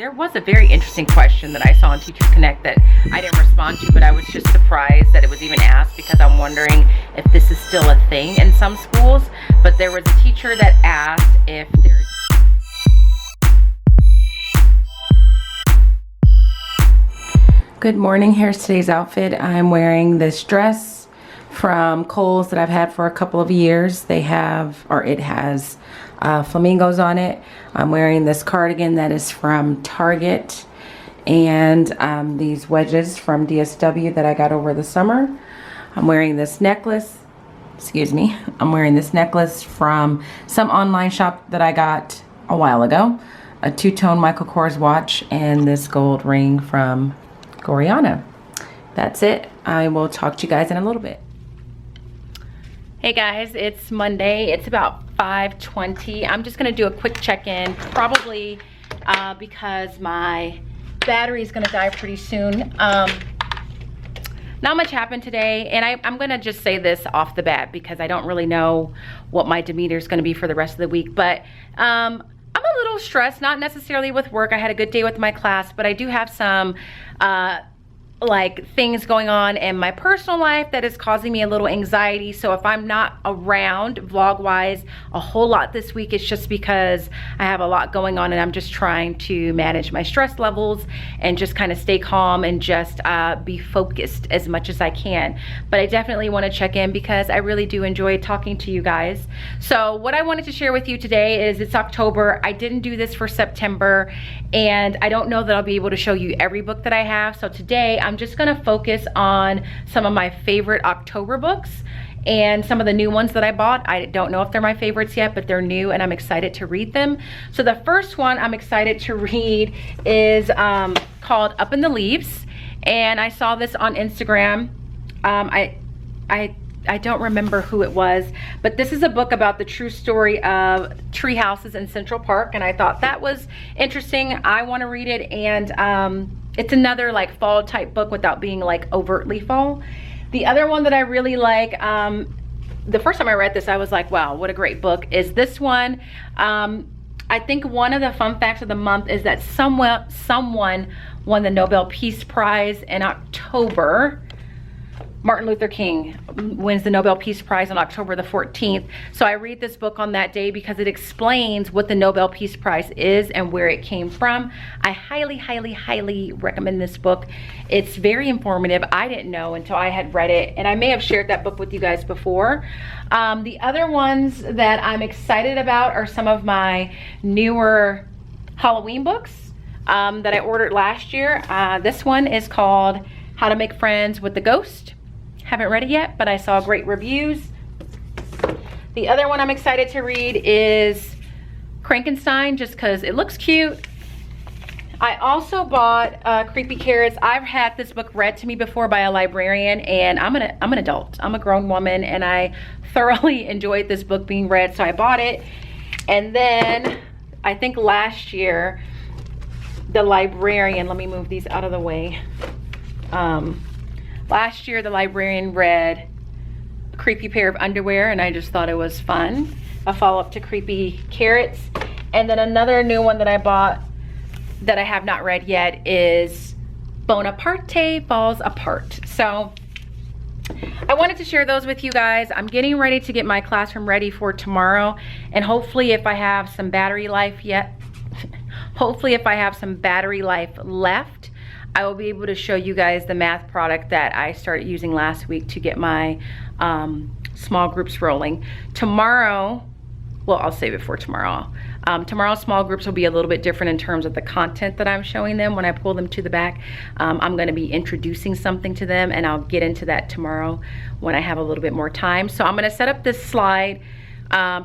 There was a very interesting question that I saw on TeachersConnect that I didn't respond to, but I was just surprised that it was even asked because I'm wondering if this is still a thing in some schools. But there was a teacher that asked if there's Good morning, here's today's outfit. I'm wearing this dress from Kohl's that I've had for a couple of years. It has flamingos on it. I'm wearing this cardigan that is from Target, and these wedges from DSW that I got over the summer. I'm wearing this necklace, I'm wearing this necklace from some online shop that I got a while ago. A two-tone Michael Kors watch and this gold ring from Goriana. That's it. I will talk to you guys in a little bit. Hey guys, it's Monday. It's about 5:20. I'm just gonna do a quick check-in, probably because my battery is gonna die pretty soon. Not much happened today, and I'm gonna just say this off the bat because I don't really know what my demeanor is gonna be for the rest of the week, but I'm a little stressed, not necessarily with work. I had a good day with my class, but I do have some like things going on in my personal life that is causing me a little anxiety. So if I'm not around vlog wise a whole lot this week, it's just because I have a lot going on and I'm just trying to manage my stress levels and just kind of stay calm and just be focused as much as I can. But I definitely want to check in because I really do enjoy talking to you guys. So what I wanted to share with you today is it's October. I didn't do this for September, and I don't know that I'll be able to show you every book that I have. So today I'm just gonna focus on some of my favorite October books and some of the new ones that I bought. I don't know if they're my favorites yet, but they're new and I'm excited to read them. So the first one I'm excited to read is called Up in the Leaves, and I saw this on Instagram. I don't remember who it was, but this is a book about the true story of tree houses in Central Park, and I thought that was interesting. I want to read it, and it's another like fall type book without being like overtly fall. The other one that I really like, the first time I read this, I was like, wow, what a great book, is this one. I think one of the fun facts of the month is that someone won the Nobel Peace Prize in October. Martin Luther King wins the Nobel Peace Prize on October the 14th. So I read this book on that day because it explains what the Nobel Peace Prize is and where it came from. I highly, highly, highly recommend this book. It's very informative. I didn't know until I had read it, and I may have shared that book with you guys before. The other ones that I'm excited about are some of my newer Halloween books that I ordered last year. This one is called How to Make Friends with the Ghost. Haven't read it yet, but I saw great reviews. The other one I'm excited to read is Crankenstein, just because it looks cute. I also bought Creepy Carrots. I've had this book read to me before by a librarian, and I'm an adult. I'm a grown woman, and I thoroughly enjoyed this book being read, so I bought it. And then I think last year, the librarian, let me move these out of the way. Last year, the librarian read Creepy Pair of Underwear, and I just thought it was fun. A follow-up to Creepy Carrots. And then another new one that I bought that I have not read yet is Bonaparte Falls Apart. So I wanted to share those with you guys. I'm getting ready to get my classroom ready for tomorrow, and hopefully if I have some battery life left, I will be able to show you guys the math product that I started using last week to get my small groups rolling. Tomorrow, well, I'll save it for tomorrow. Tomorrow's small groups will be a little bit different in terms of the content that I'm showing them when I pull them to the back. I'm gonna be introducing something to them, and I'll get into that tomorrow when I have a little bit more time. So I'm gonna set up this slide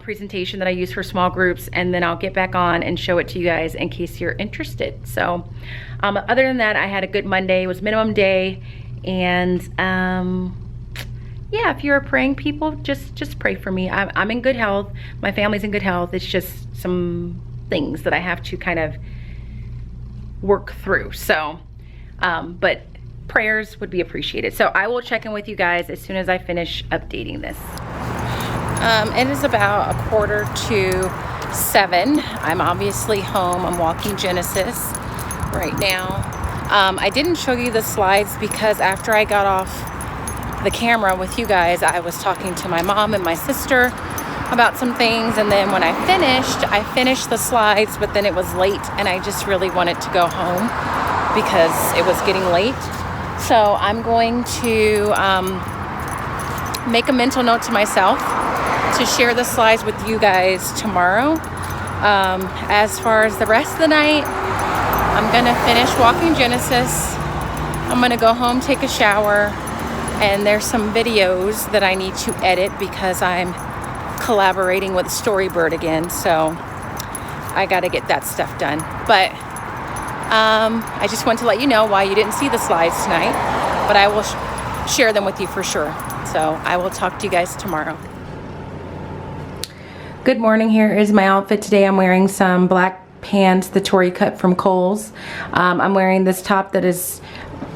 presentation that I use for small groups, and then I'll get back on and show it to you guys in case you're interested. So other than that, I had a good Monday. It was minimum day, and yeah, if you're praying people, just pray for me. I'm in good health. My family's in good health. It's just some things that I have to kind of work through. So but prayers would be appreciated. So I will check in with you guys as soon as I finish updating this. It is about 6:45. I'm obviously home. I'm walking Genesis. right now. I didn't show you the slides because after I got off the camera with you guys, I was talking to my mom and my sister about some things, and then when I finished the slides, but then it was late and I just really wanted to go home because it was getting late. So I'm going to make a mental note to myself to share the slides with you guys tomorrow. As far as the rest of the night, I'm gonna finish walking Genesis. I'm gonna go home, take a shower, and there's some videos that I need to edit because I'm collaborating with Storybird again, so I gotta get that stuff done. But I just want to let you know why you didn't see the slides tonight, but I will share them with you for sure. So I will talk to you guys tomorrow. Good morning. Here is my outfit today. I'm wearing some black pants, the Tory cut from Kohl's. I'm wearing this top that is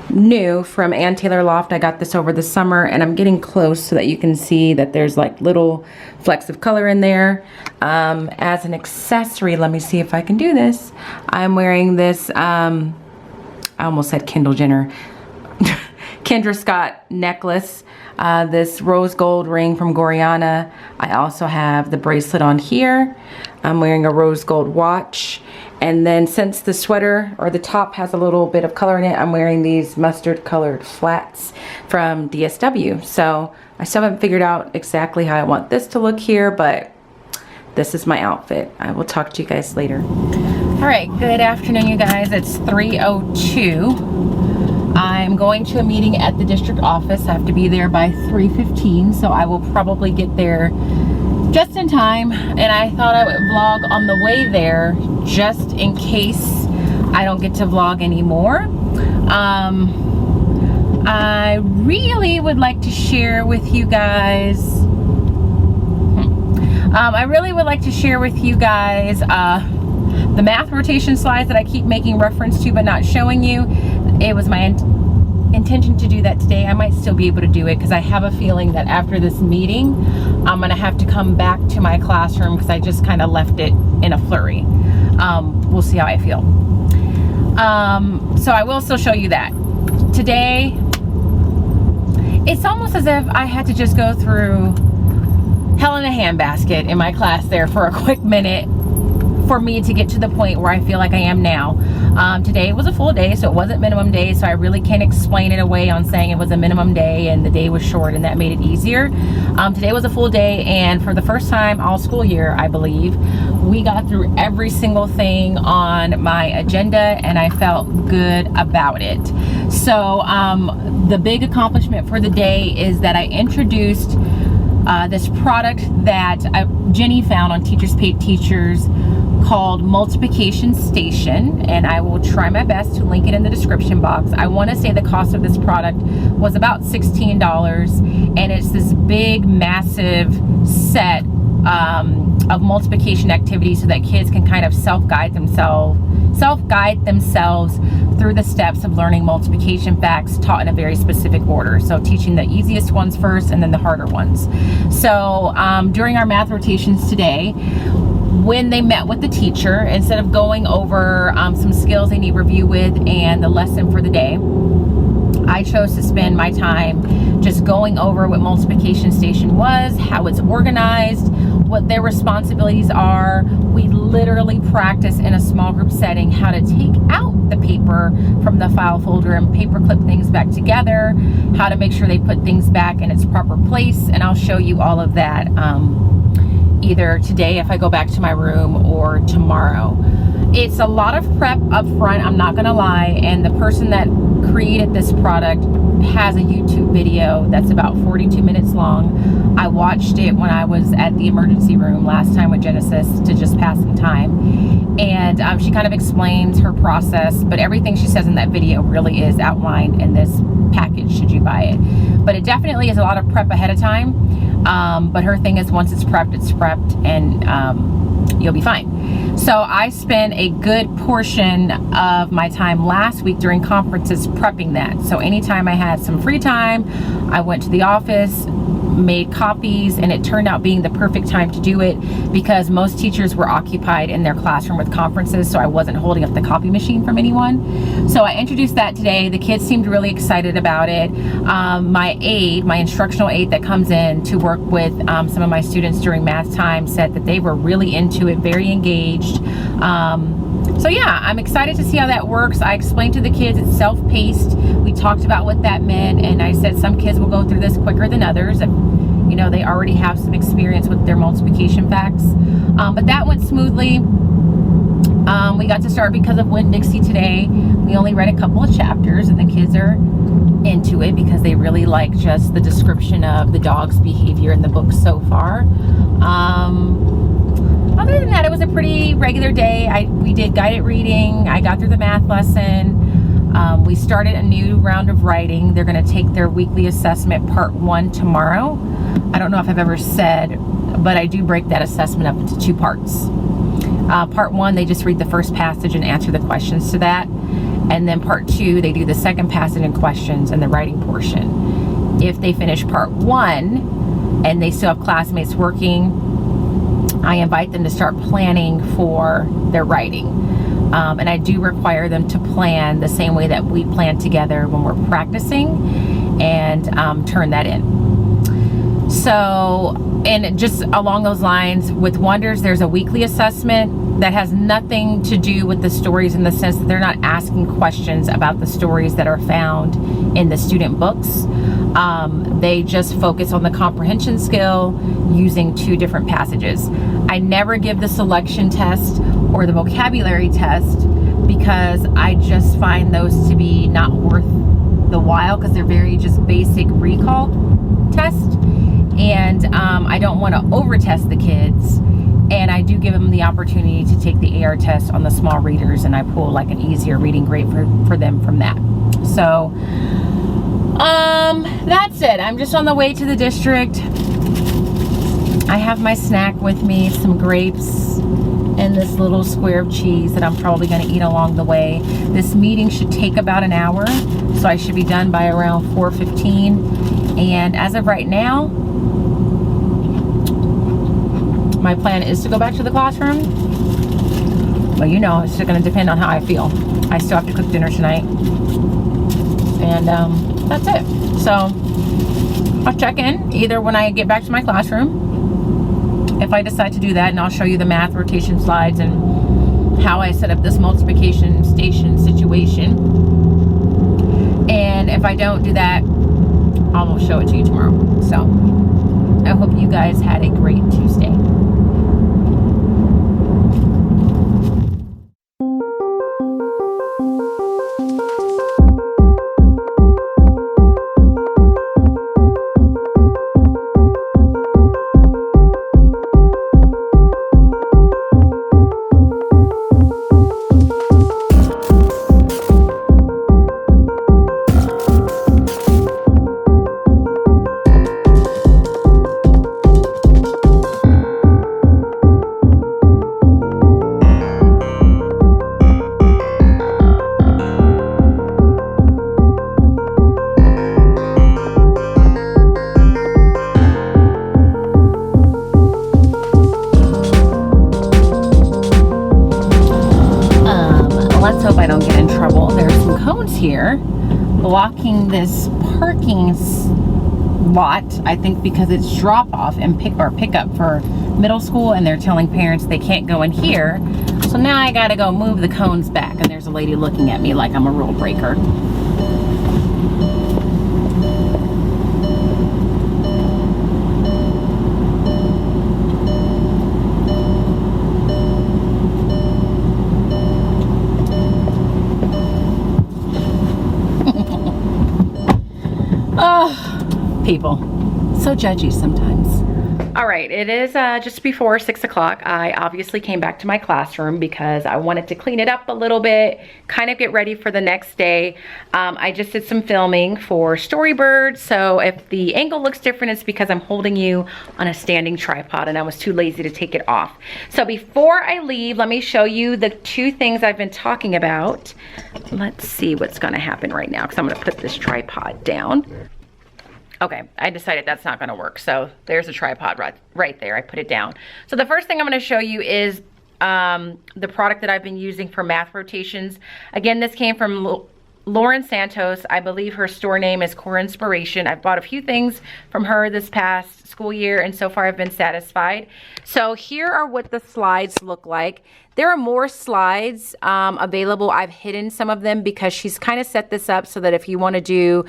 new from Ann Taylor Loft. I got this over the summer, and I'm getting close so that you can see that there's like little flecks of color in there. As an accessory, let me see if I can do this. I'm wearing this, I almost said Kendall Jenner, Kendra Scott necklace, this rose gold ring from Goriana. I also have the bracelet on here. I'm wearing a rose gold watch. And then since the sweater or the top has a little bit of color in it, I'm wearing these mustard colored flats from DSW. So I still haven't figured out exactly how I want this to look here, but this is my outfit. I will talk to you guys later. All right, good afternoon, you guys. It's 3:02. I'm going to a meeting at the district office. I have to be there by 3:15, so I will probably get there just in time, and I thought I would vlog on the way there just in case I don't get to vlog anymore. I really would like to share with you guys the math rotation slides that I keep making reference to but not showing you. It was my intention to do that today. I might still be able to do it because I have a feeling that after this meeting I'm gonna have to come back to my classroom because I just kind of left it in a flurry. We'll see how I feel. So I will still show you that. Today, it's almost as if I had to just go through hell in a handbasket in my class there for a quick minute for me to get to the point where I feel like I am now. Today was a full day, so it wasn't minimum day, so I really can't explain it away on saying it was a minimum day and the day was short, and that made it easier. Today was a full day, and for the first time all school year, I believe, we got through every single thing on my agenda, and I felt good about it. So the big accomplishment for the day is that I introduced this product that Jenny found on Teachers Pay Teachers called Multiplication Station, and I will try my best to link it in the description box. I want to say the cost of this product was about $16, and it's this big massive set of multiplication activities so that kids can kind of self-guide themselves through the steps of learning multiplication facts taught in a very specific order. So teaching the easiest ones first and then the harder ones. So during our math rotations today, when they met with the teacher, instead of going over some skills they need review with and the lesson for the day, I chose to spend my time just going over what Multiplication Station was, how it's organized, what their responsibilities are. We literally practice in a small group setting how to take out the paper from the file folder and paper clip things back together, how to make sure they put things back in its proper place, and I'll show you all of that either today if I go back to my room or tomorrow. It's a lot of prep up front, I'm not gonna lie, and the person that created this product has a YouTube video that's about 42 minutes long. I watched it when I was at the emergency room last time with Genesis to just pass some time, and she kind of explains her process, but everything she says in that video really is outlined in this package should you buy it. But it definitely is a lot of prep ahead of time, but her thing is once it's prepped, and you'll be fine. So I spent a good portion of my time last week during conferences prepping that. So anytime I had some free time, I went to the office, made copies, and it turned out being the perfect time to do it because most teachers were occupied in their classroom with conferences, so I wasn't holding up the copy machine from anyone. So I introduced that today. The kids seemed really excited about it. My instructional aide that comes in to work with some of my students during math time said that they were really into it, very engaged. So yeah, I'm excited to see how that works. I explained to the kids it's self-paced. We talked about what that meant, and I said some kids will go through this quicker than others. If, you know, they already have some experience with their multiplication facts. But that went smoothly. We got to start because of Winn-Dixie today. We only read a couple of chapters, and the kids are into it because they really like just the description of the dog's behavior in the book so far. Other than that, it was a pretty regular day. We did guided reading. I got through the math lesson. We started a new round of writing. They're going to take their weekly assessment part 1 tomorrow. I don't know if I've ever said, but I do break that assessment up into 2 parts. Part 1, they just read the first passage and answer the questions to that. And then part 2, they do the second passage and questions and the writing portion. If they finish part 1 and they still have classmates working, I invite them to start planning for their writing. And I do require them to plan the same way that we plan together when we're practicing, and turn that in. So, and just along those lines, with Wonders, there's a weekly assessment that has nothing to do with the stories, in the sense that they're not asking questions about the stories that are found in the student books. They just focus on the comprehension skill using 2 different passages. I never give the selection test or the vocabulary test because I just find those to be not worth the while, because they're very just basic recall tests, and I don't want to over test the kids. And I do give them the opportunity to take the AR test on the small readers, and I pull like an easier reading grade for them from that. So that's it. I'm just on the way to the district. I have my snack with me, some grapes and this little square of cheese that I'm probably going to eat along the way. This meeting should take about an hour, so I should be done by around 4:15. And as of right now, my plan is to go back to the classroom. Well, you know, it's still going to depend on how I feel. I still have to cook dinner tonight. And that's it. So I'll check in either when I get back to my classroom, if I decide to do that, and I'll show you the math rotation slides and how I set up this multiplication station situation. And if I don't do that, I'll show it to you tomorrow. So I hope you guys had a great Tuesday. Let's hope I don't get in trouble. There's some cones here blocking this parking lot, I think because it's drop off and pickup for middle school, and they're telling parents they can't go in here. So now I gotta go move the cones back, and there's a lady looking at me like I'm a rule breaker. People, so judgy sometimes. All right, it is just before 6 o'clock. I obviously came back to my classroom because I wanted to clean it up a little bit, kind of get ready for the next day. I just did some filming for Storybird, so if the angle looks different, it's because I'm holding you on a standing tripod and I was too lazy to take it off. So before I leave, let me show you the 2 things I've been talking about. Let's see what's gonna happen right now, because I'm gonna put this tripod down. Okay, I decided that's not gonna work. So there's a tripod right there. I put it down. So the first thing I'm gonna show you is the product that I've been using for math rotations. Again, this came from Lauren Santos. I believe her store name is Core Inspiration. I've bought a few things from her this past school year, and so far I've been satisfied. So here are what the slides look like. There are more slides available. I've hidden some of them because she's kind of set this up so that if you want to do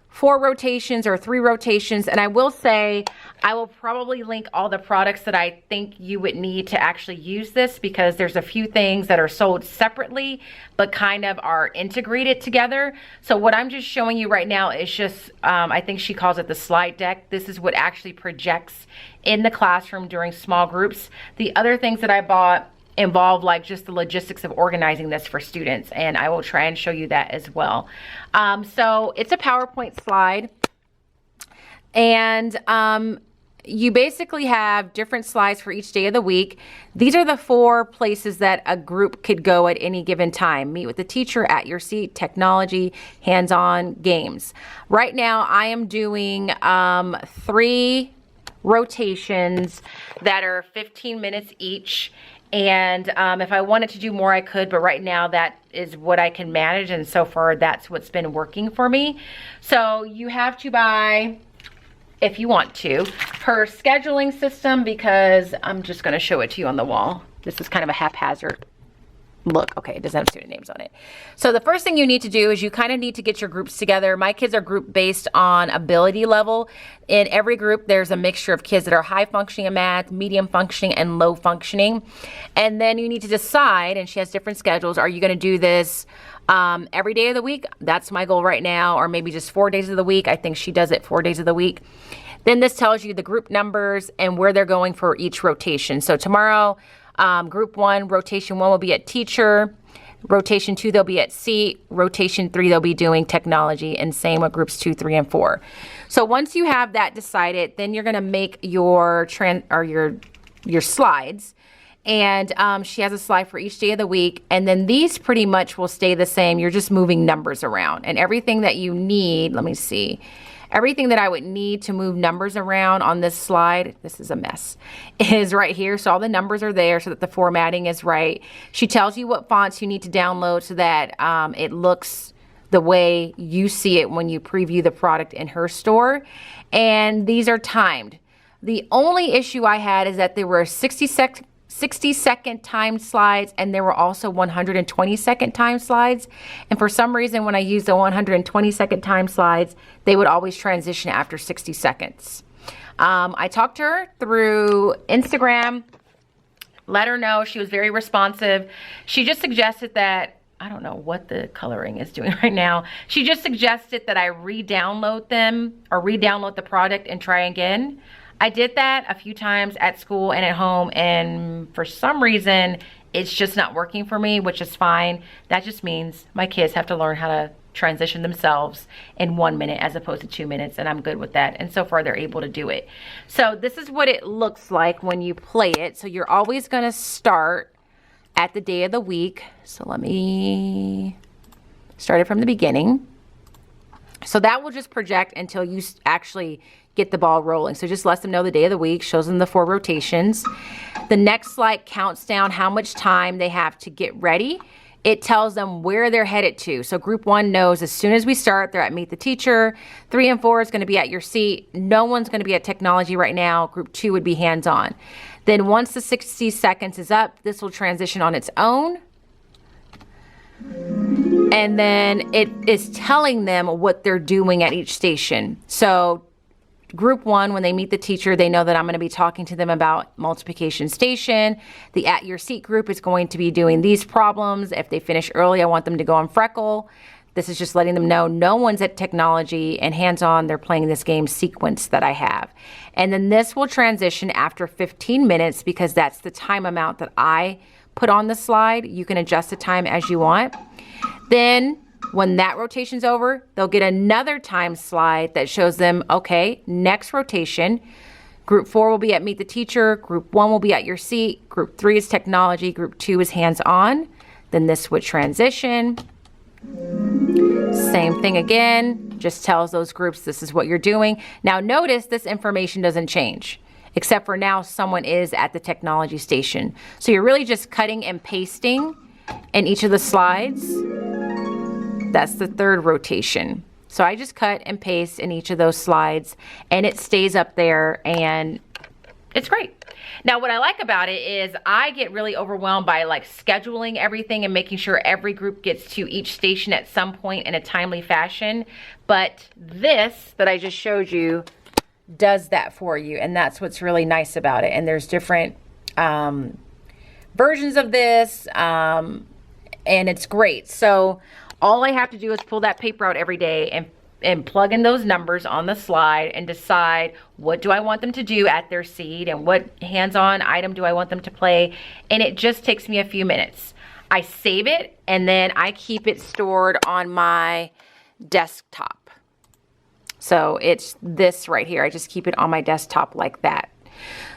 4 rotations or 3 rotations, and I will say I will probably link all the products that I think you would need to actually use this, because there's a few things that are sold separately but kind of are integrated together. So what I'm just showing you right now is just I think she calls it the slide deck. This is what actually projects in the classroom during small groups. The other things that I bought involve like just the logistics of organizing this for students, and I will try and show you that as well. So it's a PowerPoint slide, and you basically have different slides for each day of the week. These are the 4 places that a group could go at any given time. Meet with the teacher, at your seat, technology, hands-on, games. Right now I am doing 3 rotations that are 15 minutes each. And if I wanted to do more, I could, but right now that is what I can manage, and so far that's what's been working for me. So you have to buy, if you want to, her scheduling system, because I'm just going to show it to you on the wall. This is kind of a haphazard look. Okay, it doesn't have student names on it. So the first thing you need to do is you kind of need to get your groups together. My kids are grouped based on ability level. In every group, there's a mixture of kids that are high functioning in math, medium functioning, and low functioning. And then you need to decide, and she has different schedules, are you going to do this every day of the week? That's my goal right now. Or maybe just 4 days of the week. I think she does it 4 days of the week. Then this tells you the group numbers and where they're going for each rotation. So tomorrow, group 1, rotation 1 will be at teacher. Rotation 2, they'll be at seat. Rotation 3, they'll be doing technology, and same with groups 2, 3, and 4. So once you have that decided, then you're going to make your slides. And she has a slide for each day of the week. And then these pretty much will stay the same. You're just moving numbers around. And everything that you need, let me see. Everything that I would need to move numbers around on this slide, this is a mess, is right here. So all the numbers are there so that the formatting is right. She tells you what fonts you need to download so that it looks the way you see it when you preview the product in her store. And these are timed. The only issue I had is that there were 60-second timed slides, and there were also 120-second timed slides. And for some reason, when I used the 120-second timed slides, they would always transition after 60 seconds. I talked to her through Instagram, let her know. She was very responsive. She just suggested that, I don't know what the coloring is doing right now. She just suggested that I re-download them, or re-download the product and try again. I did that a few times at school and at home, and for some reason it's just not working for me, which is fine. That just means my kids have to learn how to transition themselves in 1 minute as opposed to 2 minutes, and I'm good with that. And so far they're able to do it. So this is what it looks like when you play it. So you're always going to start at the day of the week. So let me start it from the beginning. So that will just project until you actually get the ball rolling. So just lets them know the day of the week, shows them the 4 rotations. The next slide counts down how much time they have to get ready. It tells them where they're headed to. So group 1 knows as soon as we start, they're at meet the teacher. 3 and 4 is going to be at your seat. No one's going to be at technology right now. Group 2 would be hands-on. Then once the 60 seconds is up, this will transition on its own. And then it is telling them what they're doing at each station. So group 1, when they meet the teacher, they know that I'm going to be talking to them about multiplication station. The at your seat group is going to be doing these problems. If they finish early, I want them to go on Freckle. This is just letting them know no one's at technology, and hands-on, they're playing this game sequence that I have. And then this will transition after 15 minutes because that's the time amount that I put on the slide. You can adjust the time as you want. Then when that rotation's over, they'll get another time slide that shows them, okay, next rotation. Group 4 will be at meet the teacher. Group 1 will be at your seat. Group 3 is technology. Group 2 is hands-on. Then this would transition. Same thing again. Just tells those groups this is what you're doing. Now notice this information doesn't change, except for now someone is at the technology station. So you're really just cutting and pasting in each of the slides. That's the third rotation. So I just cut and paste in each of those slides and it stays up there and it's great. Now what I like about it is I get really overwhelmed by like scheduling everything and making sure every group gets to each station at some point in a timely fashion. But this that I just showed you does that for you, and that's what's really nice about it. And there's different versions of this and it's great. So all I have to do is pull that paper out every day and plug in those numbers on the slide and decide what do I want them to do at their seat and what hands-on item do I want them to play. And it just takes me a few minutes. I save it and then I keep it stored on my desktop. So it's this right here. I just keep it on my desktop like that.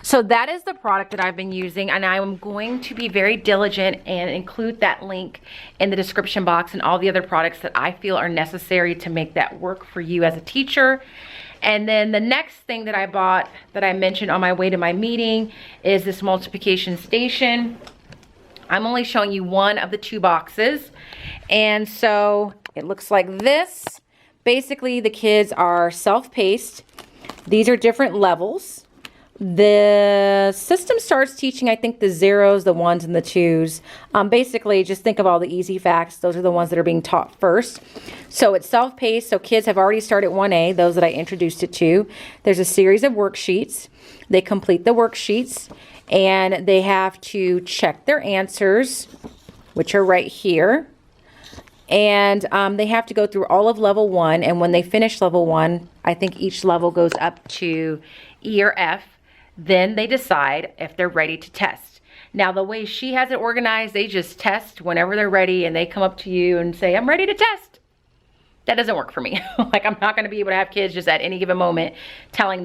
So that is the product that I've been using, and I'm going to be very diligent and include that link in the description box and all the other products that I feel are necessary to make that work for you as a teacher. And then the next thing that I bought that I mentioned on my way to my meeting is this multiplication station. I'm only showing you one of the two boxes. And so it looks like this. Basically, the kids are self-paced. These are different levels. The system starts teaching, I think, the zeros, the ones, and the twos. Basically, just think of all the easy facts. Those are the ones that are being taught first. So it's self-paced, so kids have already started 1A, those that I introduced it to. There's a series of worksheets. They complete the worksheets, and they have to check their answers, which are right here. And they have to go through all of level 1, and when they finish level 1, I think each level goes up to E or F. Then they decide if they're ready to test. Now, the way she has it organized, they just test whenever they're ready and they come up to you and say, I'm ready to test. That doesn't work for me. Like, I'm not gonna be able to have kids just at any given moment telling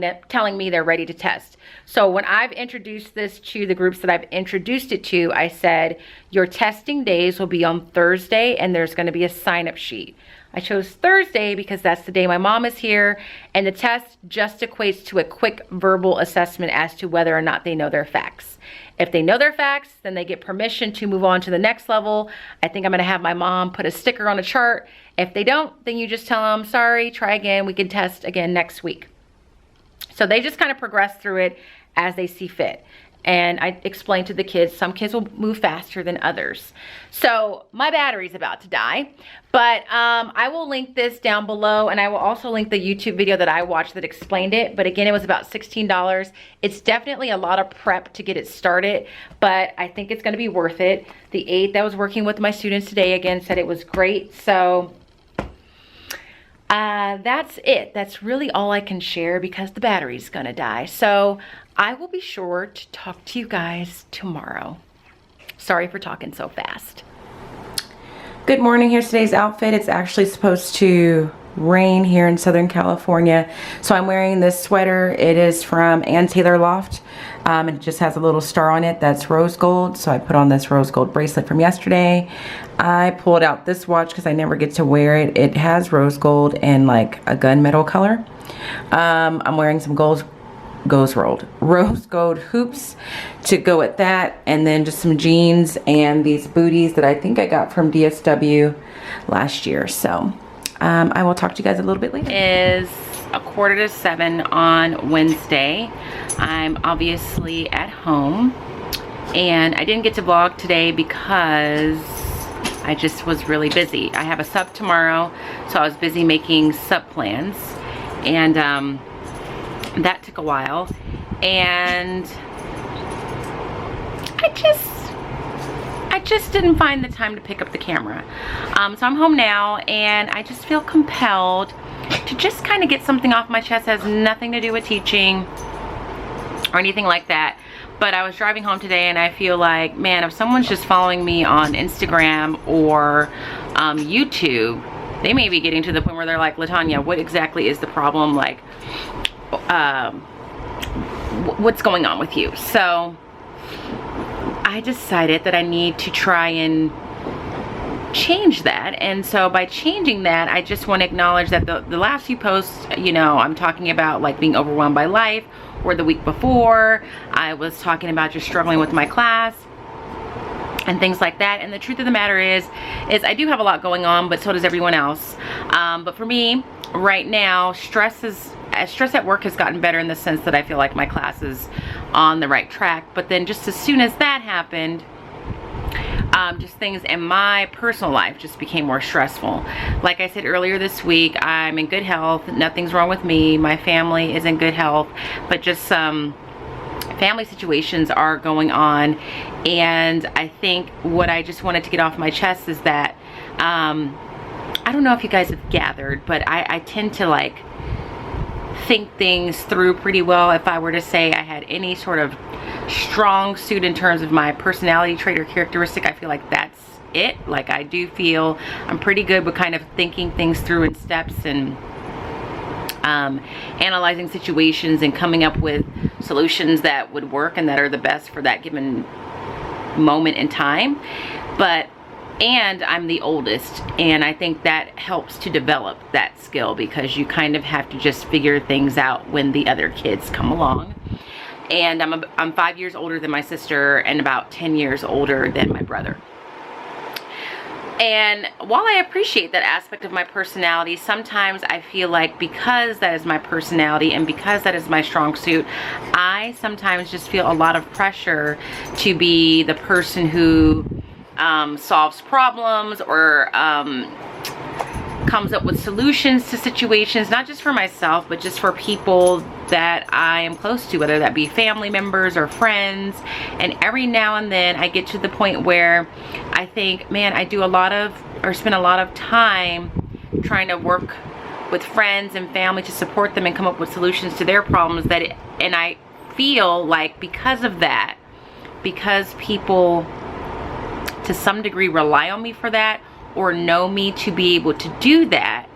me they're ready to test. So when I've introduced this to the groups that I've introduced it to, I said, your testing days will be on Thursday and there's gonna be a sign-up sheet. I chose Thursday because that's the day my mom is here, and the test just equates to a quick verbal assessment as to whether or not they know their facts. If they know their facts, then they get permission to move on to the next level. I think I'm gonna have my mom put a sticker on a chart. If they don't, then you just tell them, sorry, try again, we can test again next week. So they just kind of progress through it as they see fit. And I explained to the kids, some kids will move faster than others. So my battery's about to die, but I will link this down below, and I will also link the YouTube video that I watched that explained it. But again, it was about $16. It's definitely a lot of prep to get it started, but I think it's gonna be worth it. The aide that was working with my students today, again, said it was great. So that's it. That's really all I can share because the battery's gonna die. So I will be sure to talk to you guys tomorrow. Sorry for talking so fast. Good morning. Here's today's outfit. It's actually supposed to rain here in Southern California. So I'm wearing this sweater. It is from Ann Taylor Loft. It just has a little star on it that's rose gold. So I put on this rose gold bracelet from yesterday. I pulled out this watch because I never get to wear it. It has rose gold and like a gunmetal color. I'm wearing some rose gold hoops to go with that, and then just some jeans and these booties that I think I got from DSW last year. So I will talk to you guys a little bit later. It is 6:45 on Wednesday. I'm obviously at home, and I didn't get to vlog today because I just was really busy. I have a sub tomorrow, so I was busy making sub plans, and that took a while, and I just didn't find the time to pick up the camera. So I'm home now, and I just feel compelled to just kind of get something off my chest that has nothing to do with teaching or anything like that. But I was driving home today, and I feel like, man, if someone's just following me on Instagram or YouTube, they may be getting to the point where they're like, LaTanya, what exactly is the problem? Like, what's going on with you? So I decided that I need to try and change that. And so by changing that, I just want to acknowledge that the last few posts, you know, I'm talking about like being overwhelmed by life, or the week before I was talking about just struggling with my class and things like that. And the truth of the matter is I do have a lot going on, but so does everyone else. But for me right now, stress at work has gotten better in the sense that I feel like my class is on the right track. But then just as soon as that happened, just things in my personal life just became more stressful. Like I said earlier this week, I'm in good health. Nothing's wrong with me. My family is in good health, but just some family situations are going on. And I think what I just wanted to get off my chest is that, I don't know if you guys have gathered, but I tend to like think things through pretty well. If I were to say I had any sort of strong suit in terms of my personality trait or characteristic, I feel like that's it. Like I do feel I'm pretty good with kind of thinking things through in steps and analyzing situations and coming up with solutions that would work and that are the best for that given moment in time. And I'm the oldest, and I think that helps to develop that skill, because you kind of have to just figure things out when the other kids come along. And I'm 5 years older than my sister and about 10 years older than my brother. And while I appreciate that aspect of my personality, sometimes I feel like because that is my personality and because that is my strong suit, I sometimes just feel a lot of pressure to be the person who solves problems or comes up with solutions to situations, not just for myself, but just for people that I am close to, whether that be family members or friends. And every now and then I get to the point where I think, man, I do a lot of, or spend a lot of time trying to work with friends and family to support them and come up with solutions to their problems, and I feel like because of that, because people to some degree rely on me for that or know me to be able to do that,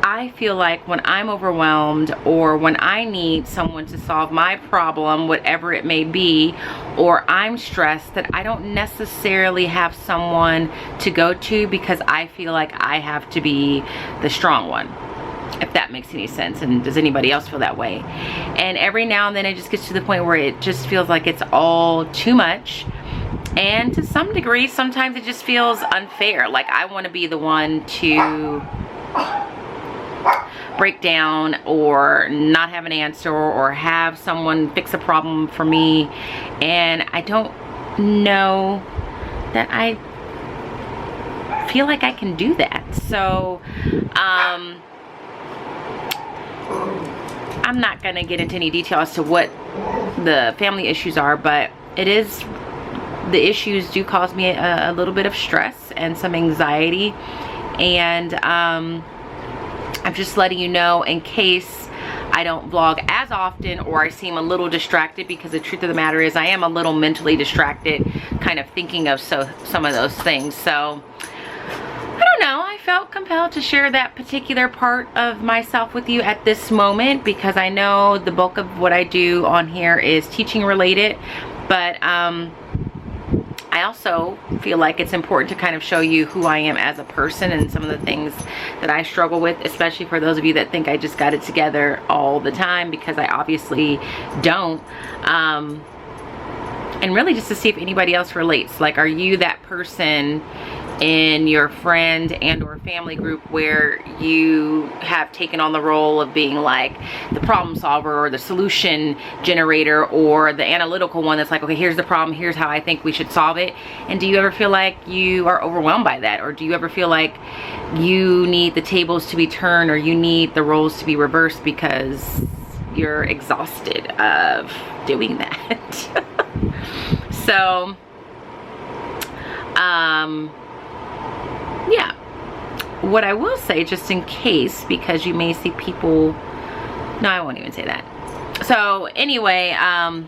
I feel like when I'm overwhelmed or when I need someone to solve my problem, whatever it may be, or I'm stressed, that I don't necessarily have someone to go to because I feel like I have to be the strong one, if that makes any sense. And does anybody else feel that way? And every now and then it just gets to the point where it just feels like it's all too much. And to some degree, sometimes it just feels unfair. Like I want to be the one to break down or not have an answer or have someone fix a problem for me. And I don't know that I feel like I can do that. So, I'm not going to get into any detail as to what the family issues are, but the issues do cause me a little bit of stress and some anxiety. And I'm just letting you know in case I don't vlog as often or I seem a little distracted, because the truth of the matter is I am a little mentally distracted kind of thinking of some of those things. So I don't know, I felt compelled to share that particular part of myself with you at this moment, because I know the bulk of what I do on here is teaching related, but I also feel like it's important to kind of show you who I am as a person and some of the things that I struggle with, especially for those of you that think I just got it together all the time, because I obviously don't. And really just to see if anybody else relates. Like, are you that person in your friend and or family group where you have taken on the role of being like the problem solver or the solution generator or the analytical one that's like, okay, here's the problem, here's how I think we should solve it? And do you ever feel like you are overwhelmed by that? Or do you ever feel like you need the tables to be turned or you need the roles to be reversed because you're exhausted of doing that? So, yeah, what I will say, just in case, because you may see people, no, I won't even say that. So anyway, I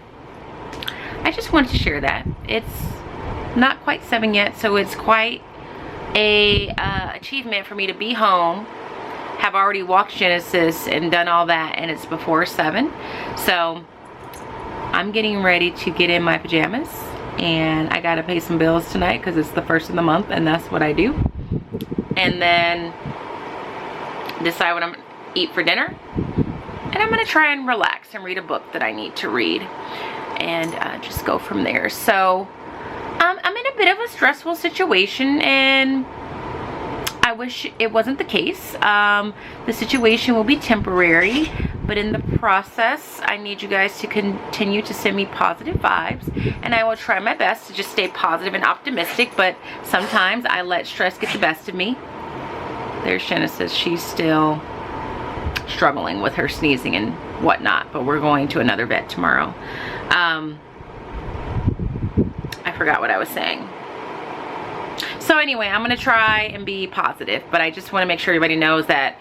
just wanted to share that. It's not quite 7 yet, so it's quite a achievement for me to be home, have already walked Genesis and done all that, and it's before 7. So I'm getting ready to get in my pajamas, and I gotta pay some bills tonight because it's the first of the month and that's what I do. and then decide what I'm gonna eat for dinner. And I'm gonna try and relax and read a book that I need to read, and just go from there. So I'm in a bit of a stressful situation, and I wish it wasn't the case. The situation will be temporary, but in the process, I need you guys to continue to send me positive vibes, and I will try my best to just stay positive and optimistic, but sometimes I let stress get the best of me. There's Genesis. She's still struggling with her sneezing and whatnot, but we're going to another vet tomorrow. I forgot what I was saying. So anyway, I'm gonna try and be positive, but I just want to make sure everybody knows that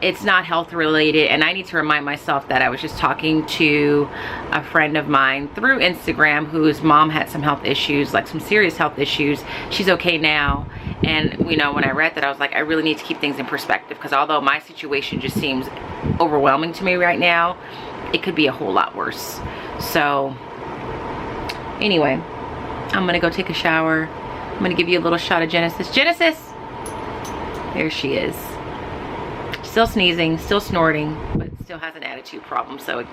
it's not health related, and I need to remind myself that I was just talking to a friend of mine through Instagram whose mom had some health issues, like some serious health issues. She's okay now, and you know, when I read that, I was like, I really need to keep things in perspective, because although my situation just seems overwhelming to me right now, it could be a whole lot worse. So anyway, I'm gonna go take a shower. I'm gonna give you a little shot of Genesis. Genesis! There she is. Still sneezing, still snorting, but still has an attitude problem, so it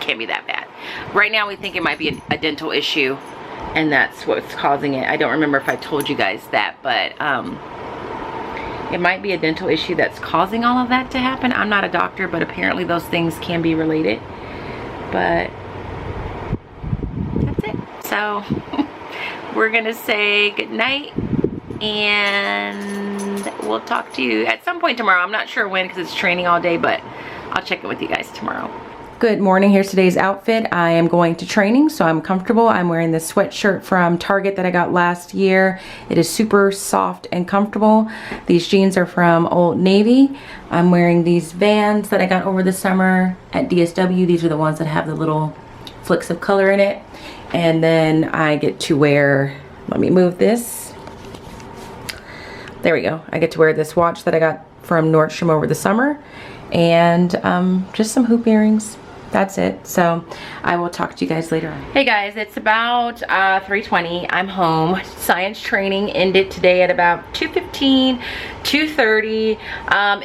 can't be that bad. Right now we think it might be a dental issue, and that's what's causing it. I don't remember if I told you guys that, but it might be a dental issue that's causing all of that to happen. I'm not a doctor, but apparently those things can be related. But that's it. So we're gonna say good night, and we'll talk to you at some point tomorrow. I'm not sure when, because it's training all day, but I'll check in with you guys tomorrow. Good morning. Here's today's outfit. I am going to training, so I'm comfortable. I'm wearing this sweatshirt from Target that I got last year. It is super soft and comfortable. These jeans are from Old Navy. I'm wearing these Vans that I got over the summer at DSW. These are the ones that have the little flicks of color in it. And then I get to wear, let me move this. There we go. I get to wear this watch that I got from Nordstrom over the summer, and just some hoop earrings. That's it. So I will talk to you guys later on. Hey guys, it's about 3:20. I'm home. Science training ended today at about 2:15, 2:30.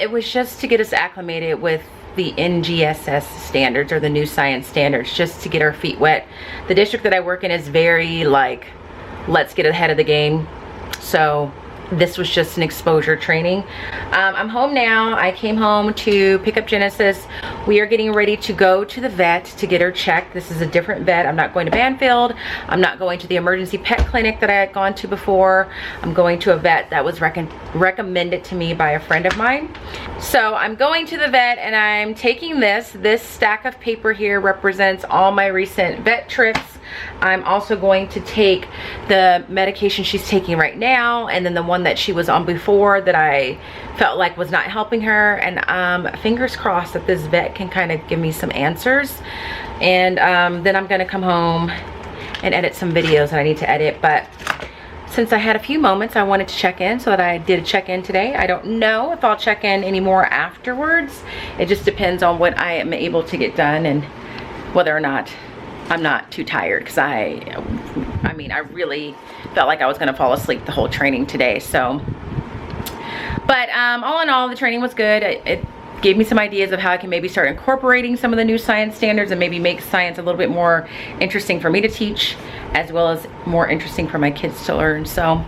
It was just to get us acclimated with the NGSS standards, or the new science standards, just to get our feet wet. The district that I work in is very like, let's get ahead of the game. So this was just an exposure training. I'm home now. I came home to pick up Genesis. We are getting ready to go to the vet to get her checked. This is a different vet. I'm not going to Banfield. I'm not going to the emergency pet clinic that I had gone to before. I'm going to a vet that was recommended to me by a friend of mine. So I'm going to the vet, and I'm taking this. This stack of paper here represents all my recent vet trips. I'm also going to take the medication she's taking right now, and then the one that she was on before that I felt like was not helping her. And fingers crossed that this vet can kind of give me some answers. And then I'm gonna come home and edit some videos that I need to edit. But since I had a few moments, I wanted to check in, so that I did a check-in today. I don't know if I'll check in anymore afterwards. It just depends on what I am able to get done, and whether or not I'm not too tired, because I mean, I really felt like I was gonna fall asleep the whole training today. So, but all in all, the training was good. It gave me some ideas of how I can maybe start incorporating some of the new science standards, and maybe make science a little bit more interesting for me to teach, as well as more interesting for my kids to learn. So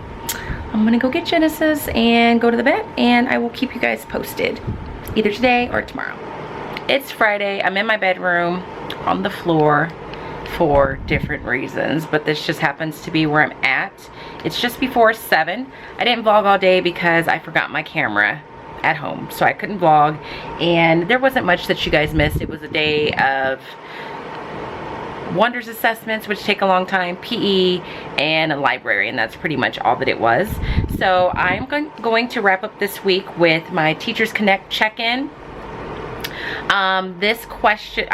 I'm gonna go get Genesis and go to the vet, and I will keep you guys posted either today or tomorrow. It's Friday. I'm in my bedroom on the floor for different reasons, but this just happens to be where I'm at. It's just before 7. I didn't vlog all day because I forgot my camera at home, so I couldn't vlog, and there wasn't much that you guys missed. It was a day of Wonders assessments, which take a long time, PE, and a library, and that's pretty much all that it was. So I'm going to wrap up this week with my TeachersConnect check-in. This question,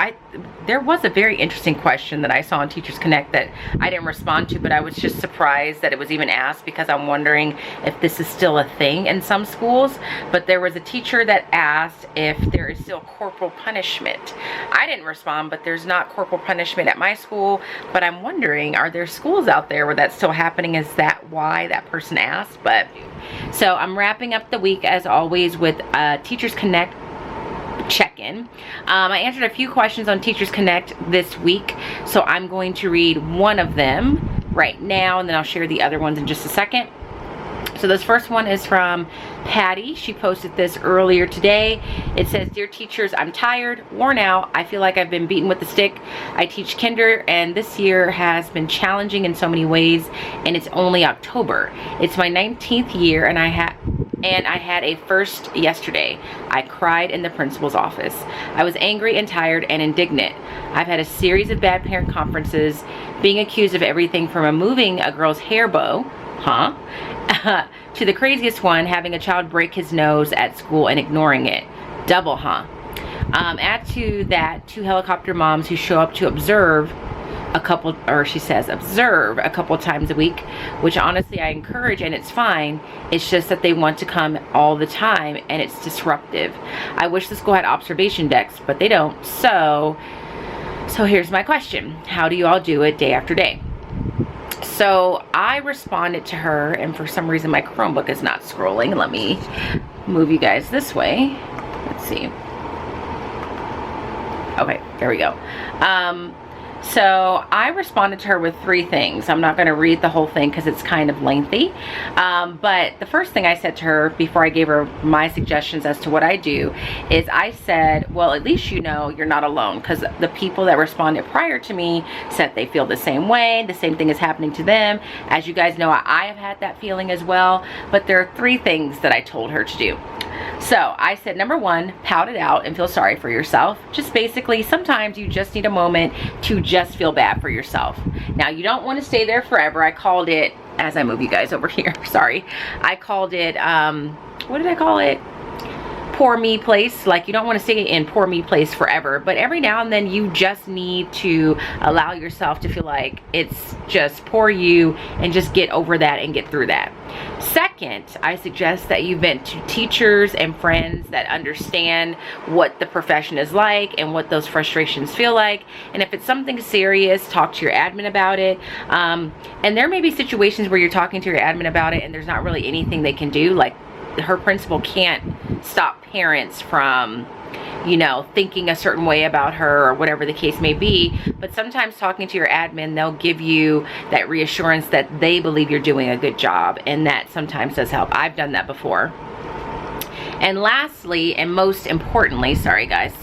there was a very interesting question that I saw on TeachersConnect that I didn't respond to, but I was just surprised that it was even asked, because I'm wondering if this is still a thing in some schools. But there was a teacher that asked if there is still corporal punishment. I didn't respond, but there's not corporal punishment at my school. But I'm wondering, are there schools out there where that's still happening? Is that why that person asked? But so I'm wrapping up the week as always with TeachersConnect check-in. I answered a few questions on TeachersConnect this week, so I'm going to read one of them right now, and then I'll share the other ones in just a second. So this first one is from Patty. She posted this earlier today. It says, "Dear teachers, I'm tired, worn out. I feel like I've been beaten with a stick. I teach kinder, and this year has been challenging in so many ways, and it's only October. It's my 19th year, and I had a first yesterday. I cried in the principal's office. I was angry and tired and indignant. I've had a series of bad parent conferences, being accused of everything from removing a girl's hair bow, to the craziest one, having a child break his nose at school and ignoring it. Double, add to that 2 helicopter moms who show up to observe a couple, or she says observe a couple times a week, which honestly I encourage, and it's fine. It's just that they want to come all the time and it's disruptive. I wish the school had observation decks, but they don't. So here's my question. How do you all do it day after day?" So I responded to her, and for some reason my Chromebook is not scrolling. Let me move you guys this way. Let's see. Okay, there we go. So I responded to her with 3 things. I'm not going to read the whole thing because it's kind of lengthy. But the first thing I said to her before I gave her my suggestions as to what I do is I said, well, at least you know you're not alone, because the people that responded prior to me said they feel the same way. The same thing is happening to them. As you guys know, I have had that feeling as well. But there are 3 things that I told her to do. So I said, number 1, pout it out and feel sorry for yourself. Just basically, sometimes you just need a moment to just feel bad for yourself. Now, you don't want to stay there forever. I called it, as I move you guys over here, sorry. I called it, what did I call it? Poor me place. Like, you don't want to stay in poor me place forever, but every now and then you just need to allow yourself to feel like it's just poor you, and just get over that and get through that. Second, I suggest that you vent to teachers and friends that understand what the profession is like and what those frustrations feel like. And if it's something serious, talk to your admin about it. And there may be situations where you're talking to your admin about it and there's not really anything they can do. Like, her principal can't stop parents from, you know, thinking a certain way about her or whatever the case may be. But sometimes talking to your admin, they'll give you that reassurance that they believe you're doing a good job, and that sometimes does help. I've done that before. And lastly, and most importantly, sorry guys,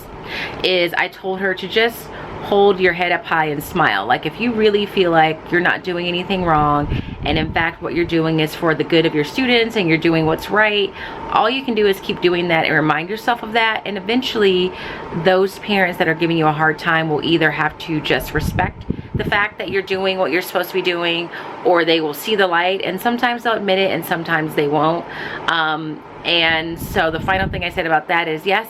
is I told her to just hold your head up high and smile. Like, if you really feel like you're not doing anything wrong, and in fact what you're doing is for the good of your students and you're doing what's right, all you can do is keep doing that and remind yourself of that. And eventually those parents that are giving you a hard time will either have to just respect the fact that you're doing what you're supposed to be doing, or they will see the light, and sometimes they'll admit it and sometimes they won't. And so the final thing I said about that is, yes,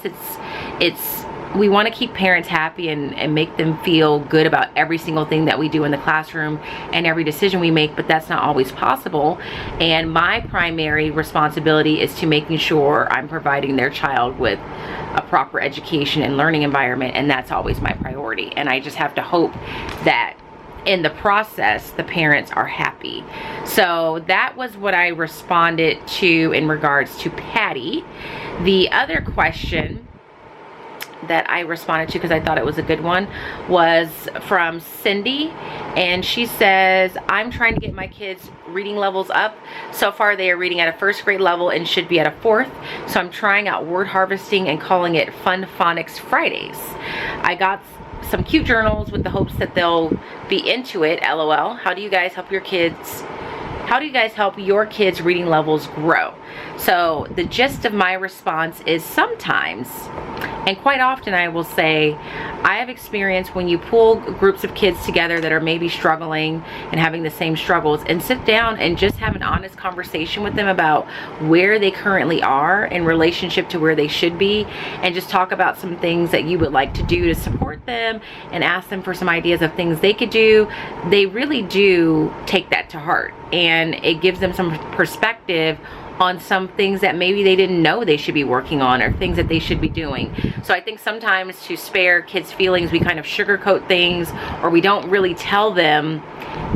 we want to keep parents happy and make them feel good about every single thing that we do in the classroom and every decision we make, but that's not always possible. And my primary responsibility is to making sure I'm providing their child with a proper education and learning environment, and that's always my priority. And I just have to hope that in the process the parents are happy. So that was what I responded to in regards to Patty. The other question that I responded to, because I thought it was a good one, was from Cindy, and she says, I'm trying to get my kids' reading levels up. So far they are reading at a 1st grade level and should be at a 4th, so I'm trying out word harvesting and calling it Fun Phonics Fridays. I got some cute journals with the hopes that they'll be into it. LOL. How do you guys help your kids reading levels grow? So the gist of my response is sometimes, and quite often I will say, I have experienced when you pull groups of kids together that are maybe struggling and having the same struggles, and sit down and just have an honest conversation with them about where they currently are in relationship to where they should be, and just talk about some things that you would like to do to support them and ask them for some ideas of things they could do. They really do take that to heart, and it gives them some perspective on some things that maybe they didn't know they should be working on, or things that they should be doing. So I think sometimes to spare kids' feelings, we kind of sugarcoat things, or we don't really tell them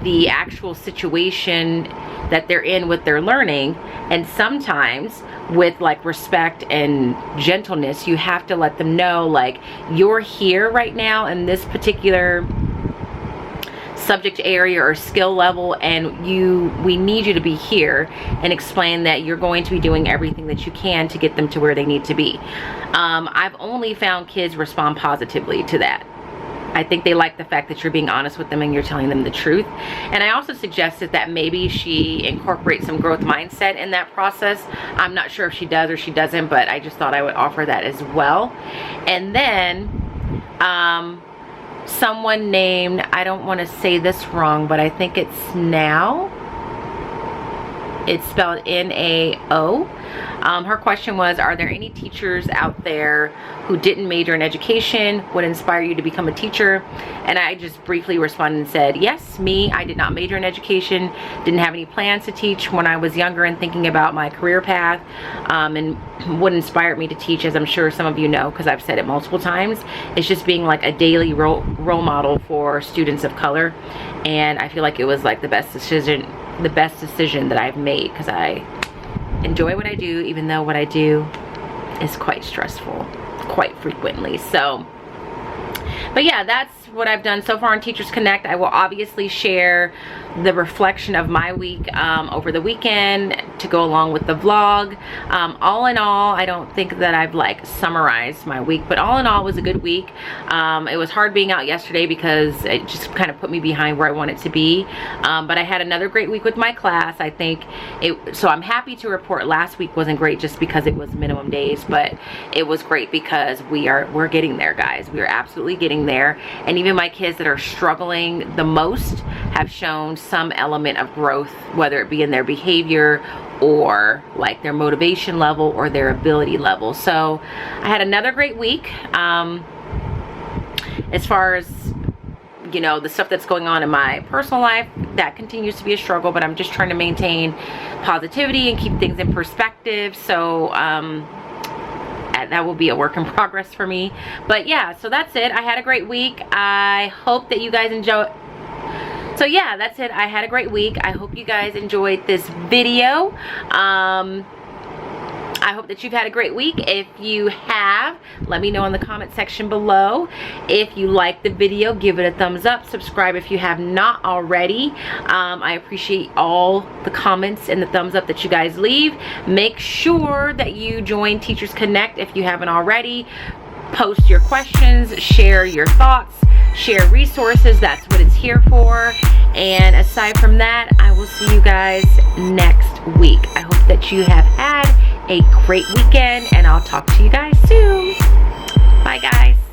the actual situation that they're in with their learning. And sometimes with like respect and gentleness, you have to let them know, like, you're here right now in this particular subject area or skill level, and we need you to be here, and explain that you're going to be doing everything that you can to get them to where they need to be. I've only found kids respond positively to that. I think they like the fact that you're being honest with them and you're telling them the truth. And I also suggested that maybe she incorporates some growth mindset in that process. I'm not sure if she does or she doesn't, but I just thought I would offer that as well. And then someone named, I don't want to say this wrong, but I think it's Now. It's spelled N-A-O. Her question was, are there any teachers out there who didn't major in education, would inspire you to become a teacher? And I just briefly responded and said, yes, me. I did not major in education, didn't have any plans to teach when I was younger and thinking about my career path. And what inspired me to teach, as I'm sure some of you know, because I've said it multiple times, is just being like a daily role model for students of color. And I feel like it was like the best decision that I've made, because I enjoy what I do, even though what I do is quite stressful quite frequently. So, but yeah, that's what I've done so far on Teachers Connect. I will obviously share the reflection of my week over the weekend to go along with the vlog. All in all, I don't think that I've like summarized my week, but all in all, it was a good week. It was hard being out yesterday because it just kind of put me behind where I wanted to be. But I had another great week with my class. I think so I'm happy to report last week wasn't great just because it was minimum days, but it was great because we're getting there, guys. We are absolutely getting there. And even my kids that are struggling the most have shown some element of growth, whether it be in their behavior or like their motivation level or their ability level. So I had another great week. As far as, you know, the stuff that's going on in my personal life, that continues to be a struggle, but I'm just trying to maintain positivity and keep things in perspective. So that will be a work in progress for me. But yeah, so that's it. I had a great week. I hope that you guys enjoy. So yeah, that's it. I had a great week. I hope you guys enjoyed this video. I hope that you've had a great week. If you have, let me know in the comment section below. If you like the video, give it a thumbs up. Subscribe if you have not already. I appreciate all the comments and the thumbs up that you guys leave. Make sure that you join Teachers Connect if you haven't already. Post your questions, share your thoughts, share resources. That's what it's here for. And aside from that, I will see you guys next week. I hope that you have had a great weekend, and I'll talk to you guys soon. Bye, guys.